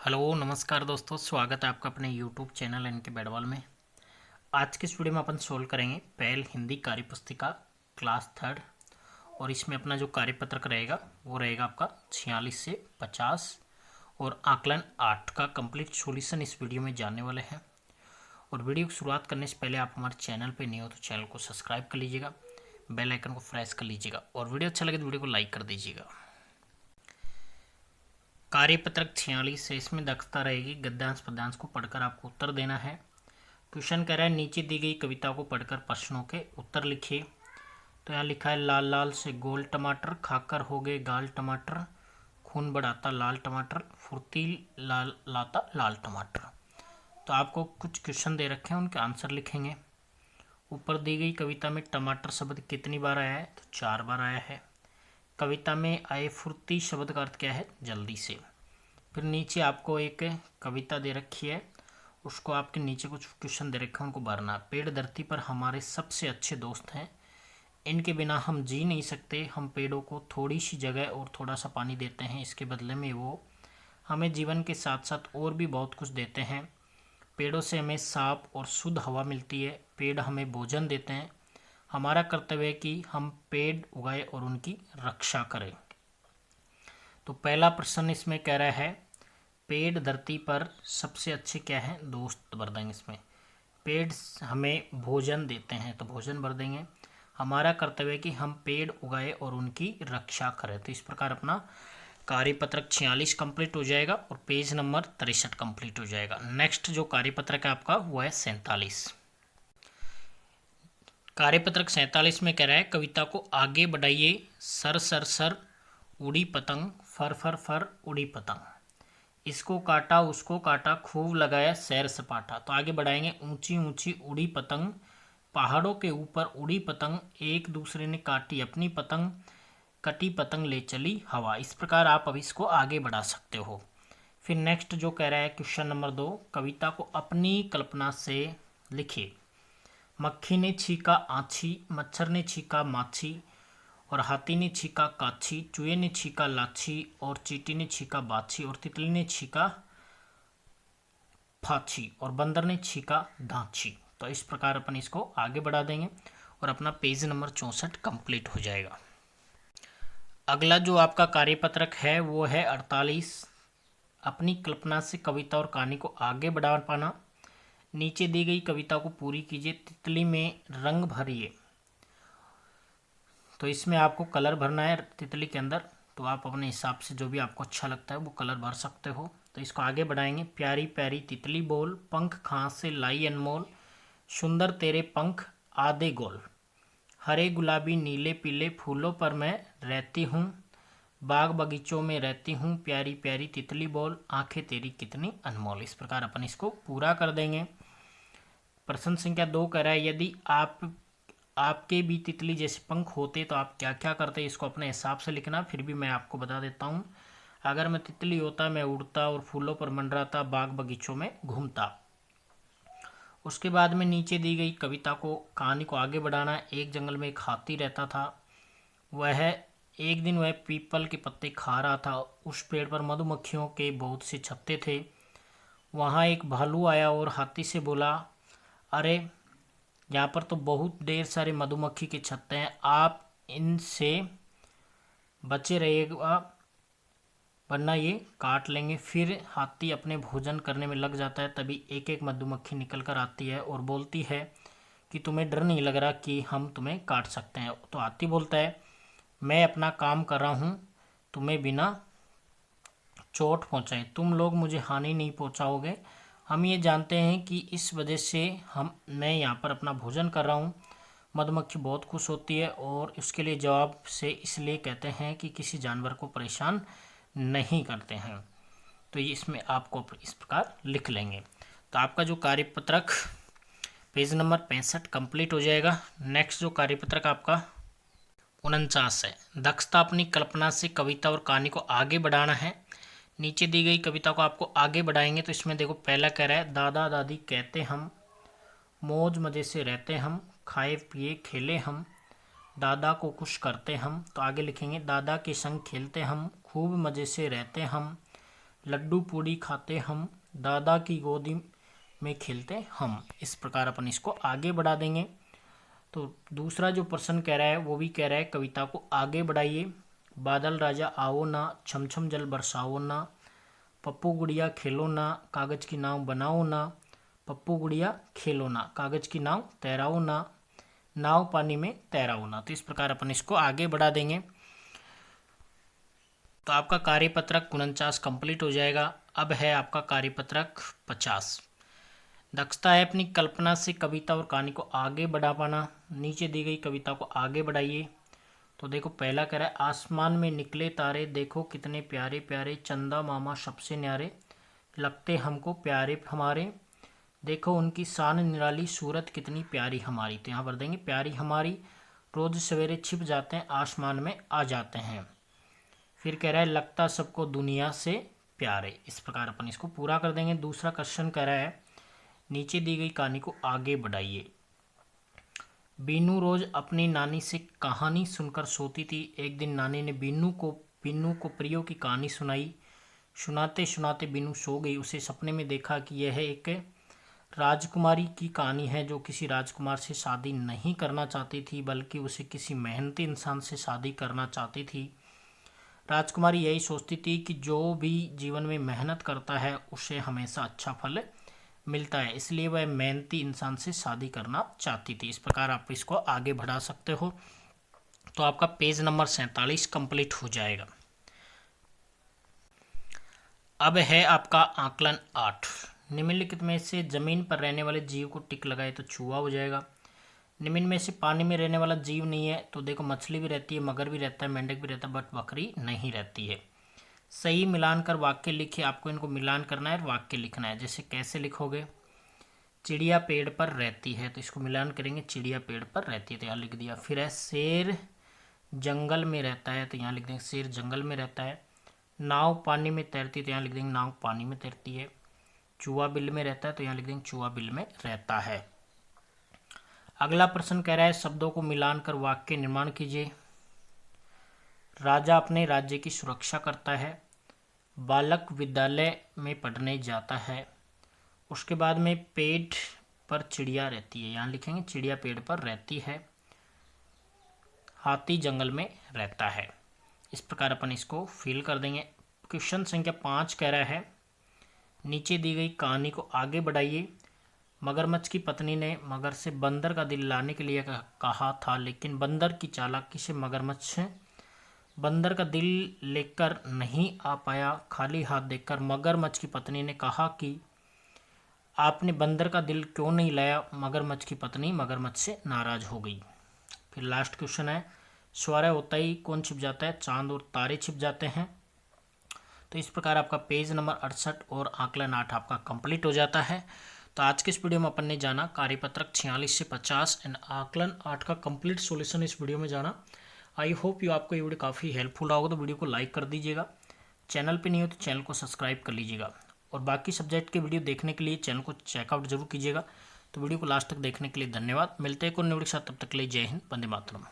Hello नमस्कार दोस्तों, स्वागत है आपका अपने यूट्यूब चैनल एन के बैडवाल में। आज के इस वीडियो में अपन सोल्व करेंगे पहल हिंदी कार्य पुस्तिका क्लास थर्ड। और इसमें अपना जो कार्यपत्रक रहेगा वो रहेगा आपका 46 से 50 और आकलन 8 का कंप्लीट सॉल्यूशन इस वीडियो में जानने वाले हैं। और वीडियो की शुरुआत करने से पहले आप हमारे चैनल पर नहीं हो तो चैनल को सब्सक्राइब कर लीजिएगा, बेल आइकन को प्रेस कर लीजिएगा और वीडियो अच्छा लगे तो वीडियो को लाइक कर दीजिएगा। कार्यपत्रक 46 है, इसमें दक्षता रहेगी गद्यांश पद्यांश को पढ़कर आपको उत्तर देना है। क्वेश्चन कह रहा है नीचे दी गई कविता को पढ़कर प्रश्नों के उत्तर लिखिए। तो यहाँ लिखा है लाल लाल से गोल टमाटर, खाकर हो गए गाल टमाटर, खून बढ़ाता लाल टमाटर, फुर्ती लाल लाता लाल टमाटर। तो आपको कुछ क्वेश्चन दे रखे हैं, उनके आंसर लिखेंगे। ऊपर दी गई कविता में टमाटर शब्द कितनी बार आया है? तो 4 बार आया है। कविता में आए फुर्ती शब्द का अर्थ क्या है? जल्दी से। फिर नीचे आपको एक कविता दे रखी है, उसको आपके नीचे कुछ क्वेश्चन दे रखे हैं, उनको भरना। पेड़ धरती पर हमारे सबसे अच्छे दोस्त हैं, इनके बिना हम जी नहीं सकते। हम पेड़ों को थोड़ी सी जगह और थोड़ा सा पानी देते हैं, इसके बदले में वो हमें जीवन के साथ साथ और भी बहुत कुछ देते हैं। पेड़ों से हमें साफ और शुद्ध हवा मिलती है, पेड़ हमें भोजन देते हैं। हमारा कर्तव्य है कि हम पेड़ उगाएं और उनकी रक्षा करें। तो पहला प्रश्न इसमें कह रहा है पेड़ धरती पर सबसे अच्छे क्या हैं? दोस्त भर देंगे इसमें। पेड़ हमें भोजन देते हैं तो भोजन भर देंगे। हमारा कर्तव्य है कि हम पेड़ उगाएं और उनकी रक्षा करें। तो इस प्रकार अपना कार्यपत्रक 46 कंप्लीट हो जाएगा और पेज नंबर 63 कंप्लीट हो जाएगा। नेक्स्ट जो कार्यपत्रक है आपका वो है 47। कार्यपत्रक 47 में कह रहा है कविता को आगे बढ़ाइए। सर सर सर उड़ी पतंग, फर फर फर उड़ी पतंग, इसको काटा उसको काटा, खूब लगाया सैर सपाटा। तो आगे बढ़ाएंगे। ऊंची ऊंची उड़ी पतंग, पहाड़ों के ऊपर उड़ी पतंग, एक दूसरे ने काटी अपनी पतंग, कटी पतंग ले चली हवा। इस प्रकार आप अब इसको आगे बढ़ा सकते हो। फिर नेक्स्ट जो कह रहा है क्वेश्चन नंबर 2, कविता को अपनी कल्पना से लिखिए। मक्खी ने छीका आछी, मच्छर ने छीका माछी, और हाथी ने छीका काछी, चूहे ने छीका लाछी, और चींटी ने छीका बाछी, और तितली ने छीका फाछी, और बंदर ने छीका धांची। तो इस प्रकार अपन इसको आगे बढ़ा देंगे और अपना पेज नंबर 64 कंप्लीट हो जाएगा। अगला जो आपका कार्यपत्रक है वो है 48। अपनी कल्पना से कविता और कहानी को आगे बढ़ा पाना। नीचे दी गई कविता को पूरी कीजिए। तितली में रंग भरिए। तो इसमें आपको कलर भरना है तितली के अंदर, तो आप अपने हिसाब से जो भी आपको अच्छा लगता है वो कलर भर सकते हो। तो इसको आगे बढ़ाएंगे। प्यारी प्यारी तितली बोल, पंख खां से लाई अनमोल, सुंदर तेरे पंख आधे गोल, हरे गुलाबी नीले पीले फूलों पर मैं रहती हूँ, बाग बगीचों में रहती हूँ, प्यारी प्यारी तितली बोल, आंखें तेरी कितनी अनमोल। इस प्रकार अपन इसको पूरा कर देंगे। प्रश्न संख्या 2 कह रहा है यदि आपके भी तितली जैसे पंख होते तो आप क्या क्या करते? इसको अपने हिसाब से लिखना। फिर भी मैं आपको बता देता हूँ। अगर मैं तितली होता मैं उड़ता और फूलों पर मंडराता, बाग बगीचों में घूमता। उसके बाद में नीचे दी गई कविता को कहानी को आगे बढ़ाना है। एक जंगल में एक हाथी रहता था। एक दिन वह पीपल के पत्ते खा रहा था। उस पेड़ पर मधुमक्खियों के बहुत से छत्ते थे। वहाँ एक भालू आया और हाथी से बोला, अरे यहाँ पर तो बहुत ढेर सारे मधुमक्खी के छत्ते हैं, आप इनसे बचे रहिएगा वरना ये काट लेंगे। फिर हाथी अपने भोजन करने में लग जाता है। तभी एक एक मधुमक्खी निकल कर आती है और बोलती है कि तुम्हें डर नहीं लग रहा कि हम तुम्हें काट सकते हैं? तो हाथी बोलता है मैं अपना काम कर रहा हूँ, तुम्हें बिना चोट पहुँचाए तुम लोग मुझे हानि नहीं पहुँचाओगे। हम ये जानते हैं कि इस वजह से मैं यहाँ पर अपना भोजन कर रहा हूँ। मधुमक्खी बहुत खुश होती है और उसके लिए जवाब से इसलिए कहते हैं कि किसी जानवर को परेशान नहीं करते हैं। तो ये इसमें आपको इस प्रकार लिख लेंगे। तो आपका जो कार्यपत्रक पेज नंबर 65 कंप्लीट हो जाएगा। नेक्स्ट जो कार्यपत्रक आपका 49 है। दक्षता अपनी कल्पना से कविता और कहानी को आगे बढ़ाना है। नीचे दी गई कविता को आपको आगे बढ़ाएंगे। तो इसमें देखो पहला कह रहा है दादा दादी कहते हम, मौज मज़े से रहते हम, खाए पिए खेले हम, दादा को खुश करते हम। तो आगे लिखेंगे दादा के संग खेलते हम, खूब मज़े से रहते हम, लड्डू पूड़ी खाते हम, दादा की गोदी में खेलते हम। इस प्रकार अपन इसको आगे बढ़ा देंगे। तो दूसरा जो प्रश्न कह रहा है वो भी कह रहा है कविता को आगे बढ़ाइए। बादल राजा आओ ना, छम छम जल बरसाओ ना, पप्पू गुड़िया खेलो ना, कागज की नाव बनाओ ना, पप्पू गुड़िया खेलो ना, कागज की नाव तैराओ ना, नाव पानी में तैराओ ना। तो इस प्रकार अपन इसको आगे बढ़ा देंगे। तो आपका कार्यपत्रक 49 कंप्लीट हो जाएगा। अब है आपका कार्यपत्रक 50। दक्षता है अपनी कल्पना से कविता और कहानी को आगे बढ़ा पाना। नीचे दी गई कविता को आगे बढ़ाइए। तो देखो पहला कह रहा है आसमान में निकले तारे, देखो कितने प्यारे प्यारे, चंदा मामा सबसे न्यारे, लगते हमको प्यारे हमारे, देखो उनकी शान निराली, सूरत कितनी प्यारी हमारी। तो यहाँ पर देंगे प्यारी हमारी, रोज सवेरे छिप जाते हैं, आसमान में आ जाते हैं। फिर कह रहा है लगता सबको दुनिया से प्यारे। इस प्रकार अपन इसको पूरा कर देंगे। दूसरा क्वेश्चन कह रहा है नीचे दी गई कहानी को आगे बढ़ाइए। बीनू रोज अपनी नानी से कहानी सुनकर सोती थी। एक दिन नानी ने बीनू को प्रियो की कहानी सुनाई। सुनाते सुनाते बीनू सो गई। उसे सपने में देखा कि यह एक राजकुमारी की कहानी है जो किसी राजकुमार से शादी नहीं करना चाहती थी, बल्कि उसे किसी मेहनती इंसान से शादी करना चाहती थी। राजकुमारी यही सोचती थी कि जो भी जीवन में मेहनत करता है उसे हमेशा अच्छा फल मिलता है, इसलिए वह मेहनती इंसान से शादी करना चाहती थी। इस प्रकार आप इसको आगे बढ़ा सकते हो। तो आपका पेज नंबर 47 कंप्लीट हो जाएगा। अब है आपका आकलन 8। निम्नलिखित में से जमीन पर रहने वाले जीव को टिक लगाए तो चूहा हो जाएगा। निम्न में से पानी में रहने वाला जीव नहीं है। तो देखो मछली भी रहती है, मगर भी रहता है, मेंढक भी रहता है, बट बकरी नहीं रहती है। सही मिलान कर वाक्य लिखिए। आपको इनको मिलान करना है और वाक्य लिखना है। जैसे कैसे लिखोगे, चिड़िया पेड़ पर रहती है, तो इसको मिलान करेंगे, चिड़िया पेड़ पर रहती है, तो यहाँ लिख दिया। फिर है शेर जंगल में रहता है, तो यहाँ लिख देंगे शेर जंगल में रहता है। नाव पानी में तैरती है, तो यहाँ लिख देंगे नाव पानी में तैरती है। चूहा बिल में रहता है, तो यहाँ लिख देंगे चूहा बिल में रहता है। अगला प्रश्न कह रहा है शब्दों को मिलान कर वाक्य निर्माण कीजिए। राजा अपने राज्य की सुरक्षा करता है। बालक विद्यालय में पढ़ने जाता है। उसके बाद में पेड़ पर चिड़िया रहती है, यहाँ लिखेंगे चिड़िया पेड़ पर रहती है। हाथी जंगल में रहता है। इस प्रकार अपन इसको फिल कर देंगे। क्वेश्चन संख्या 5 कह रहा है नीचे दी गई कहानी को आगे बढ़ाइए। मगरमच्छ की पत्नी ने मगर से बंदर का दिल लाने के लिए कहा था, लेकिन बंदर की चालाकी से मगरमच्छ बंदर का दिल लेकर नहीं आ पाया। खाली हाथ देखकर मगरमच्छ की पत्नी ने कहा कि आपने बंदर का दिल क्यों नहीं लाया। मगरमच्छ की पत्नी मगरमच्छ से नाराज हो गई। फिर लास्ट क्वेश्चन है सूर्य होता ही कौन छिप जाता है, चांद और तारे छिप जाते हैं। तो इस प्रकार आपका पेज नंबर 68 और आकलन 8 आपका कंप्लीट हो जाता है। तो आज के इस वीडियो में अपन ने जाना कार्यपत्रक 46 से 50 एंड आकलन 8 का कंप्लीट सॉल्यूशन इस वीडियो में जाना। आई होप यू आपको ये वीडियो काफ़ी हेल्पफुल रहा होगा। तो वीडियो को लाइक कर दीजिएगा, चैनल पे नहीं हो तो चैनल को सब्सक्राइब कर लीजिएगा, और बाकी सब्जेक्ट के वीडियो देखने के लिए चैनल को चेकआउट जरूर कीजिएगा। तो वीडियो को लास्ट तक देखने के लिए धन्यवाद। मिलते हैं कोई वीडियो के साथ, तब तक के लिए जय हिंद, वंदे मातरम।